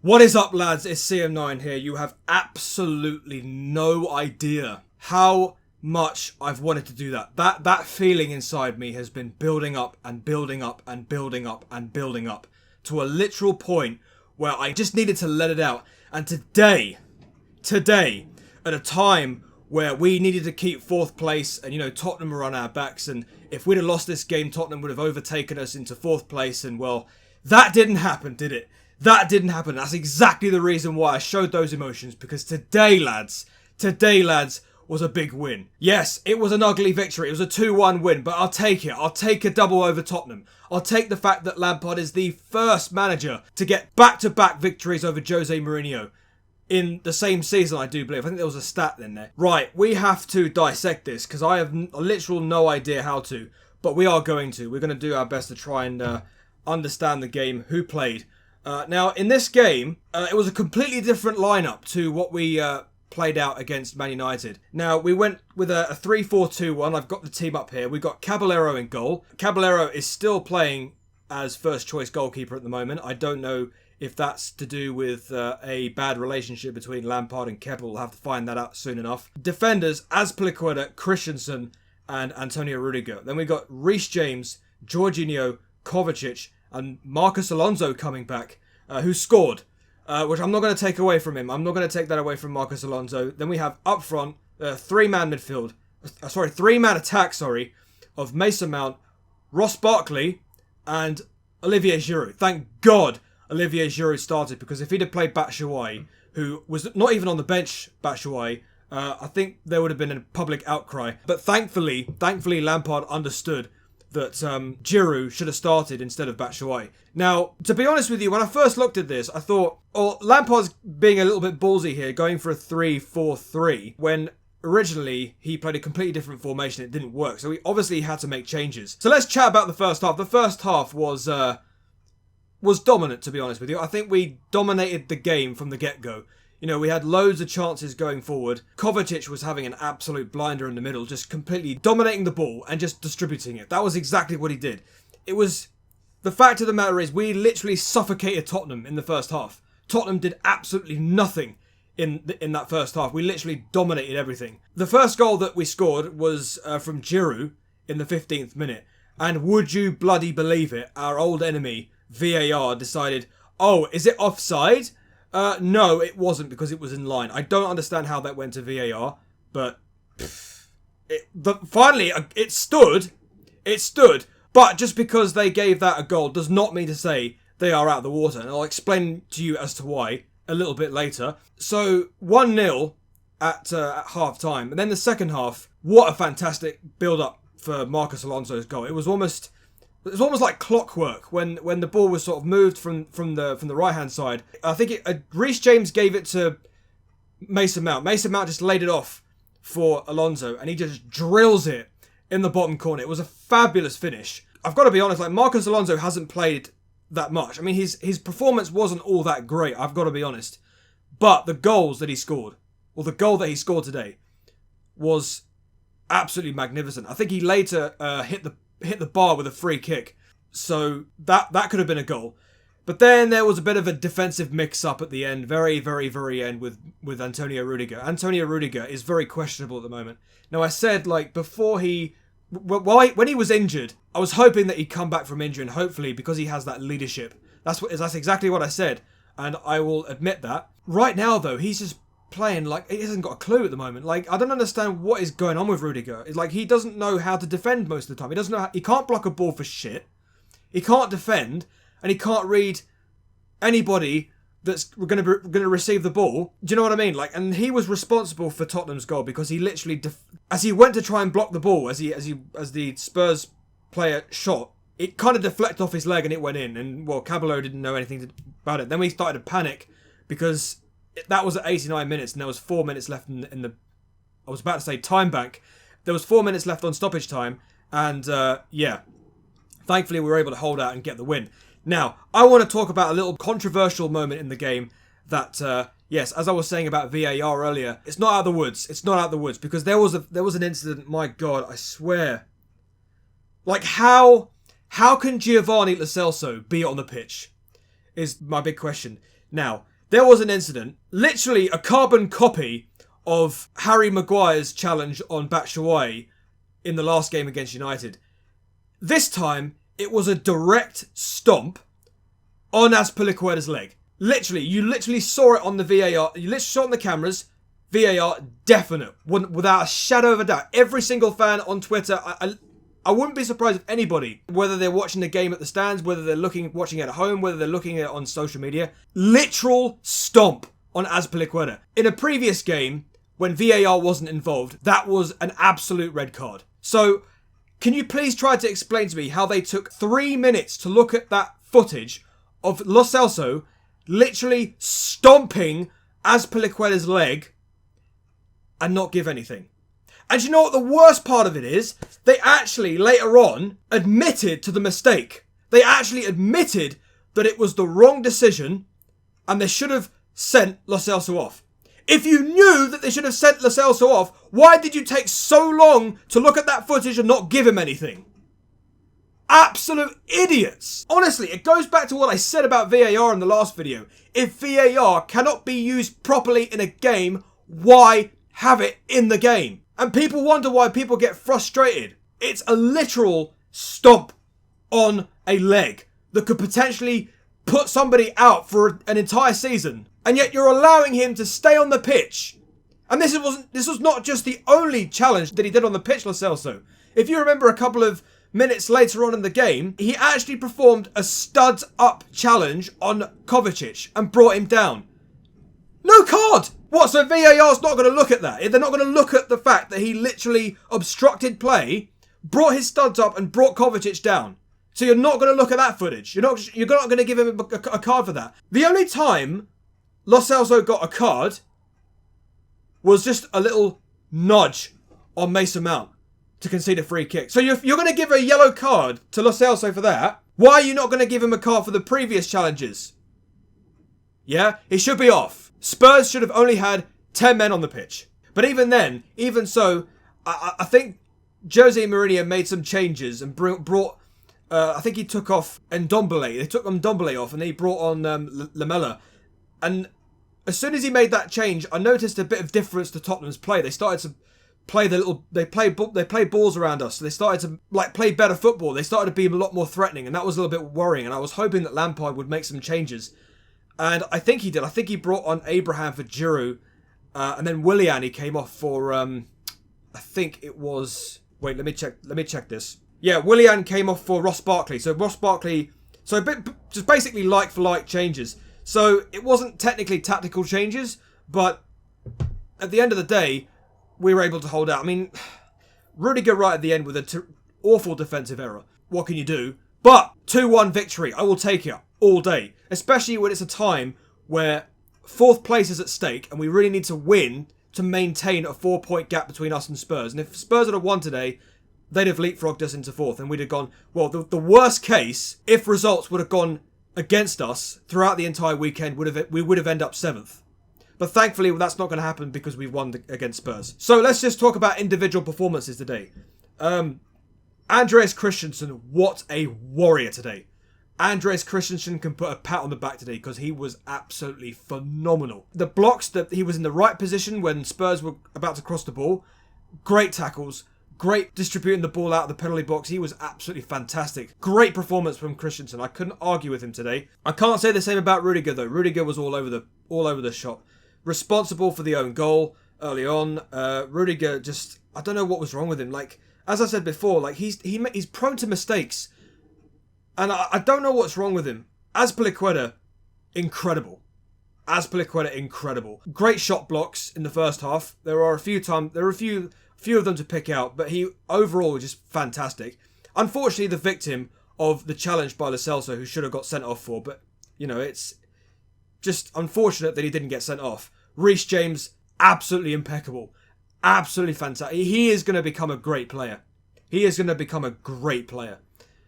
What is up, lads? It's CM9 here. You have absolutely no idea how much I've wanted to do that. That feeling inside me has been building up and building up and building up and building up to a literal point where I just needed to let it out. And today, at a time where we needed to keep fourth place and, Tottenham were on our backs, and if we'd have lost this game, Tottenham would have overtaken us into fourth place, and well, that didn't happen, did it? That didn't happen. That's exactly the reason why I showed those emotions, because today, lads, was a big win. Yes, it was an ugly victory. It was a 2-1 win, but I'll take it. I'll take a double over Tottenham. I'll take the fact that Lampard is the first manager to get back-to-back victories over Jose Mourinho in the same season, I do believe. I think there was a stat in there. Right, we have to dissect this, because I have literal no idea how to, but we are going to. We're going to do our best to try and understand the game, who played. Now, in this game, it was a completely different lineup to what we played out against Man United. Now, we went with a 3-4-2-1. I've got the team up here. We've got Caballero in goal. Caballero is still playing as first-choice goalkeeper at the moment. I don't know if that's to do with a bad relationship between Lampard and Kepa. We'll have to find that out soon enough. Defenders, Azpilicueta, Christensen, and Antonio Rudiger. Then we've got Reece James, Jorginho, Kovacic, and Marcos Alonso coming back, who scored, which I'm not going to take away from him. I'm not going to take that away from Marcos Alonso. Then we have up front, three-man attack, of Mason Mount, Ross Barkley, and Olivier Giroud. Thank God Olivier Giroud started, because if he'd have played Batshuayi, who was not even on the bench, Batshuayi, I think there would have been a public outcry. But thankfully Lampard understood that Giroud should have started instead of Batshuayi. Now, to be honest with you, when I first looked at this, I thought, Lampard's being a little bit ballsy here, going for a 3-4-3, when originally he played a completely different formation. It didn't work, so he obviously had to make changes. So let's chat about the first half. The first half was dominant, to be honest with you. I think we dominated the game from the get-go. We had loads of chances going forward. Kovacic was having an absolute blinder in the middle, just completely dominating the ball and just distributing it. That was exactly what he did. The fact of the matter is, we literally suffocated Tottenham in the first half. Tottenham did absolutely nothing in that first half. We literally dominated everything. The first goal that we scored was from Giroud in the 15th minute. And would you bloody believe it, our old enemy, VAR, decided, is it offside? No, it wasn't, because it was in line. I don't understand how that went to VAR, but finally it stood. It stood, but just because they gave that a goal does not mean to say they are out of the water, and I'll explain to you as to why a little bit later. So 1-0 at half time, and then the second half. What a fantastic build-up for Marcos Alonso's goal! It was almost like clockwork when the ball was sort of moved from the right hand side. I think Reece James gave it to Mason Mount. Mason Mount just laid it off for Alonso, and he just drills it in the bottom corner. It was a fabulous finish. I've got to be honest, Marcos Alonso hasn't played that much. I mean, his performance wasn't all that great, I've got to be honest. But the goals that he scored, or the goal that he scored today, was absolutely magnificent. I think he later hit the bar with a free kick, so that could have been a goal. But then there was a bit of a defensive mix-up at the end, very, very, very end with Antonio Rudiger. Antonio Rudiger is very questionable at the moment. Now, I said, before when he was injured, I was hoping that he'd come back from injury, and hopefully, because he has that leadership. That's exactly what I said, and I will admit that. Right now, though, he's just playing like he hasn't got a clue at the moment. I don't understand what is going on with Rudiger. It's like he doesn't know how to defend most of the time. He doesn't know he can't block a ball for shit. He can't defend, and he can't read anybody that's going to receive the ball. Do you know what I mean? And he was responsible for Tottenham's goal, because he literally as he went to try and block the ball, as the Spurs player shot, it kind of deflected off his leg and it went in. And Caballero didn't know anything about it. Then we started to panic, because that was at 89 minutes and there was 4 minutes left in the I was about to say time bank. There was 4 minutes left on stoppage time, and thankfully we were able to hold out and get the win. Now, I want to talk about a little controversial moment in the game that, yes, as I was saying about VAR earlier, it's not out of the woods. It's not out of the woods, because there was an incident, my God, I swear. How can Giovanni Lo Celso be on the pitch is my big question. Now, there was an incident, literally a carbon copy of Harry Maguire's challenge on Batshuayi in the last game against United. This time, it was a direct stomp on Azpilicueta's leg. Literally, you literally saw it on the VAR. You literally saw it on the cameras. VAR, definite, without a shadow of a doubt. Every single fan on Twitter, I wouldn't be surprised if anybody, whether they're watching the game at the stands, whether they're watching it at home, whether they're looking at it on social media, literal stomp on Azpilicueta. In a previous game, when VAR wasn't involved, that was an absolute red card. So, can you please try to explain to me how they took 3 minutes to look at that footage of Lo Celso literally stomping Azpilicueta's leg and not give anything? And you know what the worst part of it is? They actually, later on, admitted to the mistake. They actually admitted that it was the wrong decision and they should have sent Lo Celso off. If you knew that they should have sent Lo Celso off, why did you take so long to look at that footage and not give him anything? Absolute idiots. Honestly, it goes back to what I said about VAR in the last video. If VAR cannot be used properly in a game, why have it in the game? And people wonder why people get frustrated. It's a literal stomp on a leg that could potentially put somebody out for an entire season. And yet you're allowing him to stay on the pitch. And this was not just the only challenge that he did on the pitch, Lo Celso. If you remember a couple of minutes later on in the game, he actually performed a studs up challenge on Kovacic and brought him down. No card! What, so VAR's not going to look at that? They're not going to look at the fact that he literally obstructed play, brought his studs up and brought Kovacic down. So you're not going to look at that footage. You're not going to give him a card for that. The only time Lo Celso got a card was just a little nudge on Mason Mount to concede a free kick. So you're going to give a yellow card to Lo Celso for that. Why are you not going to give him a card for the previous challenges? Yeah, he should be off. Spurs should have only had 10 men on the pitch. But even then, even so, I think Jose Mourinho made some changes and brought... I think he took off Ndombele. They took Ndombele off and he brought on Lamela. And as soon as he made that change, I noticed a bit of difference to Tottenham's play. They started to play they play balls around us. So they started to play better football. They started to be a lot more threatening, and that was a little bit worrying. And I was hoping that Lampard would make some changes. And I think he did. I think he brought on Abraham for Giroud. And then Willian, he came off for, I think it was... Wait, let me check this. Yeah, Willian came off for Ross Barkley. So Ross Barkley... So just basically like-for-like changes. So it wasn't technically tactical changes, but at the end of the day, we were able to hold out. I mean, Rudiger right at the end with an awful defensive error. What can you do? But 2-1 victory. I will take it all day. Especially when it's a time where 4th place is at stake and we really need to win to maintain a 4-point gap between us and Spurs. And if Spurs had won today, they'd have leapfrogged us into 4th and we'd have gone... Well, the worst case, if results would have gone against us throughout the entire weekend, we would have ended up 7th. But thankfully, that's not going to happen because we've won against Spurs. So let's just talk about individual performances today. Andreas Christensen, what a warrior today. Andreas Christensen can put a pat on the back today because he was absolutely phenomenal. The blocks, that he was in the right position when Spurs were about to cross the ball. Great tackles. Great distributing the ball out of the penalty box. He was absolutely fantastic. Great performance from Christensen. I couldn't argue with him today. I can't say the same about Rudiger though. Rudiger was all over the shop. Responsible for the own goal early on. Rudiger just... I don't know what was wrong with him. Like, as I said before, like he's prone to mistakes. And I don't know what's wrong with him. Azpilicueta, incredible. Azpilicueta, incredible. Great shot blocks in the first half. There are a few of them to pick out, but he overall was just fantastic. Unfortunately, the victim of the challenge by Lo Celso, who should have got sent off for, but, you know, it's just unfortunate that he didn't get sent off. Reece James, absolutely impeccable. Absolutely fantastic. He is going to become a great player. He is going to become a great player.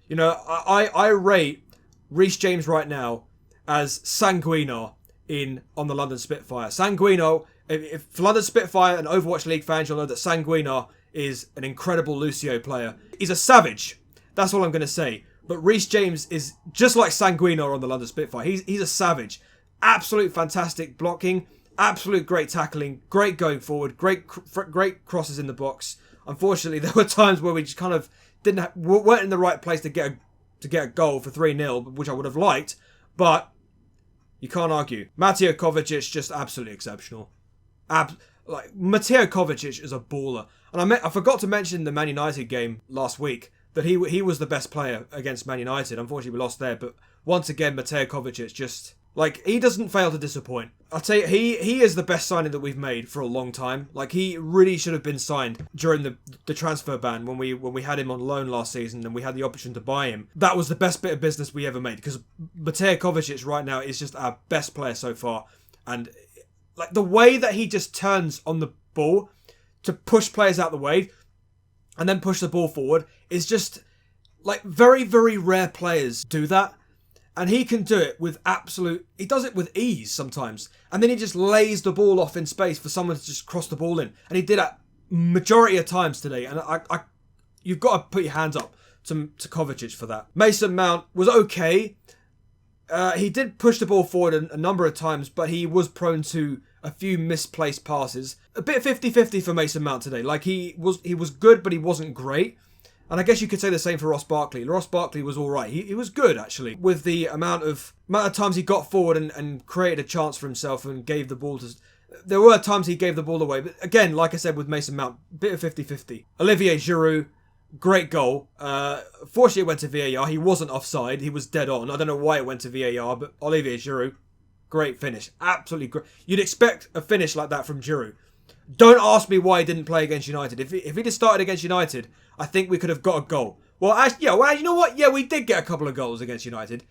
You know, I rate Reece James right now as Sanguino on the London Spitfire. Sanguino, if for London Spitfire and Overwatch League fans, you'll know that Sanguino is an incredible Lucio player. He's a savage. That's all I'm going to say. But Reece James is just like Sanguino on the London Spitfire. He's a savage. Absolute fantastic blocking, absolute great tackling, great going forward, great crosses in the box. Unfortunately, there were times where we just kind of weren't in the right place to get a goal for 3-0, which I would have liked, but you can't argue. Mateo Kovacic just absolutely exceptional. Mateo Kovacic is a baller, and I forgot to mention the Man United game last week that he was the best player against Man United. Unfortunately, we lost there, but once again, Mateo Kovacic just he doesn't fail to disappoint. I'll tell you, he is the best signing that we've made for a long time. He really should have been signed during the transfer ban when we had him on loan last season and we had the option to buy him. That was the best bit of business we ever made, because Mateo Kovacic right now is just our best player so far, and the way that he just turns on the ball to push players out the way and then push the ball forward is just very, very rare players do that. And he can do it with he does it with ease sometimes. And then he just lays the ball off in space for someone to just cross the ball in. And he did that majority of times today. And you've got to put your hands up to Kovacic for that. Mason Mount was okay. He did push the ball forward a number of times, but he was prone to a few misplaced passes. A bit 50-50 for Mason Mount today. He was good, but he wasn't great. And I guess you could say the same for Ross Barkley. Ross Barkley was all right. He was good, actually, with the amount of times he got forward and created a chance for himself and gave the ball to... There were times he gave the ball away. But again, like I said with Mason Mount, bit of 50-50. Olivier Giroud, great goal. Fortunately, it went to VAR. He wasn't offside. He was dead on. I don't know why it went to VAR, but Olivier Giroud, great finish. Absolutely great. You'd expect a finish like that from Giroud. Don't ask me why he didn't play against United. If he'd have started against United, I think we could have got a goal. Well, actually, you know what? Yeah, we did get a couple of goals against United.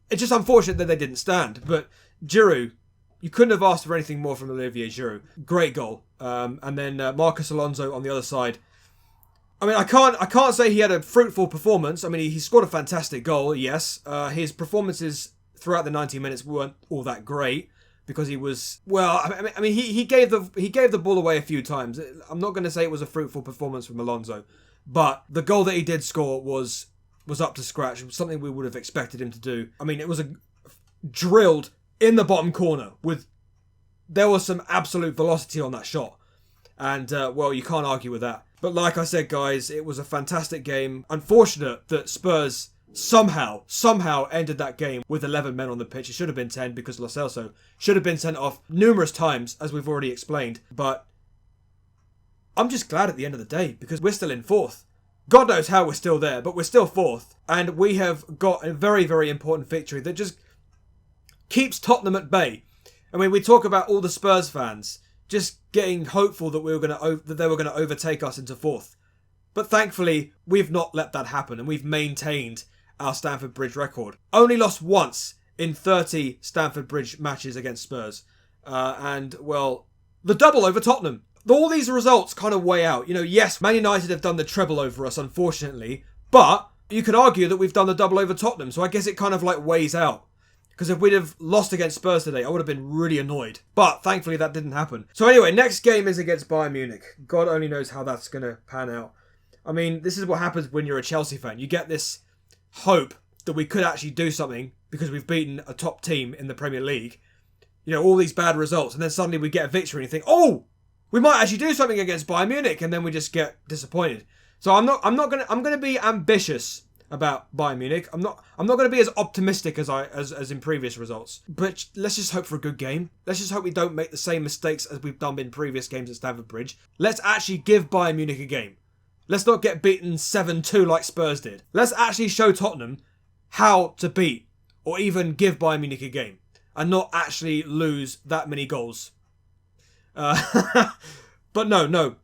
It's just unfortunate that they didn't stand. But Giroud, you couldn't have asked for anything more from Olivier Giroud. Great goal. And then Marcus Alonso on the other side. I mean, I can't say he had a fruitful performance. I mean, he scored a fantastic goal, yes. His performances throughout the 90 minutes weren't all that great, because he was, he gave the ball away a few times. I'm not going to say it was a fruitful performance from Alonso, but the goal that he did score was up to scratch. It was something we would have expected him to do. I mean, it was drilled in the bottom corner there was some absolute velocity on that shot. And, you can't argue with that. But like I said, guys, it was a fantastic game. Unfortunate that Spurs somehow ended that game with 11 men on the pitch. It should have been 10, because Lo Celso should have been sent off numerous times, as we've already explained. But I'm just glad at the end of the day, because we're still in fourth. God knows how we're still there, but we're still fourth. And we have got a very, very important victory that just keeps Tottenham at bay. I mean, we talk about all the Spurs fans just getting hopeful that they were going to overtake us into fourth. But thankfully, we've not let that happen, and we've maintained our Stamford Bridge record. Only lost once in 30 Stamford Bridge matches against Spurs. The double over Tottenham. All these results kind of weigh out. Yes, Man United have done the treble over us, unfortunately, but you could argue that we've done the double over Tottenham, so I guess it kind of weighs out. Because if we'd have lost against Spurs today, I would have been really annoyed. But thankfully, that didn't happen. So anyway, next game is against Bayern Munich. God only knows how that's going to pan out. I mean, this is what happens when you're a Chelsea fan. You get this hope that we could actually do something because we've beaten a top team in the Premier League. All these bad results, and then suddenly we get a victory and you think, oh, we might actually do something against Bayern Munich, and then we just get disappointed. So I'm going to be ambitious about Bayern Munich. I'm not going to be as optimistic as in previous results. But let's just hope for a good game. Let's just hope we don't make the same mistakes as we've done in previous games at Stamford Bridge. Let's actually give Bayern Munich a game. Let's not get beaten 7-2 like Spurs did. Let's actually show Tottenham how to beat or even give Bayern Munich a game and not actually lose that many goals. But no.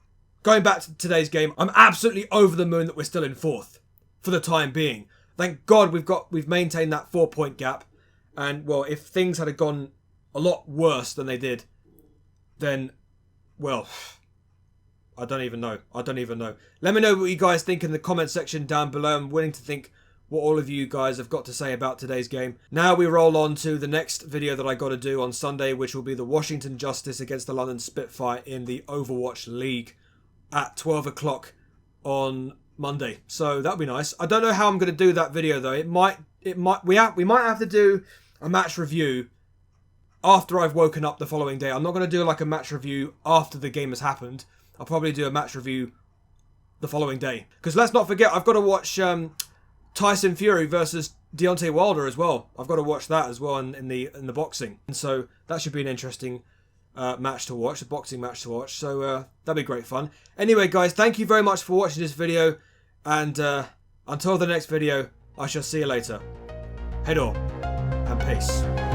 Going back to today's game, I'm absolutely over the moon that we're still in fourth for the time being. Thank God we've maintained that 4-point gap. And, if things had gone a lot worse than they did, then, I don't even know. Let me know what you guys think in the comment section down below. I'm willing to think what all of you guys have got to say about today's game. Now we roll on to the next video that I got to do on Sunday, which will be the Washington Justice against the London Spitfire in the Overwatch League at 12 o'clock on Monday. So that'll be nice. I don't know how I'm going to do that video though. We might have to do a match review after I've woken up the following day. I'm not going to do like a match review after the game has happened. I'll probably do a match review the following day. Because let's not forget, I've got to watch Tyson Fury versus Deontay Wilder as well. I've got to watch that as well in the boxing. And so that should be an interesting match to watch, a boxing match to watch. So that'd be great fun. Anyway, guys, thank you very much for watching this video. And until the next video, I shall see you later. Head on and peace.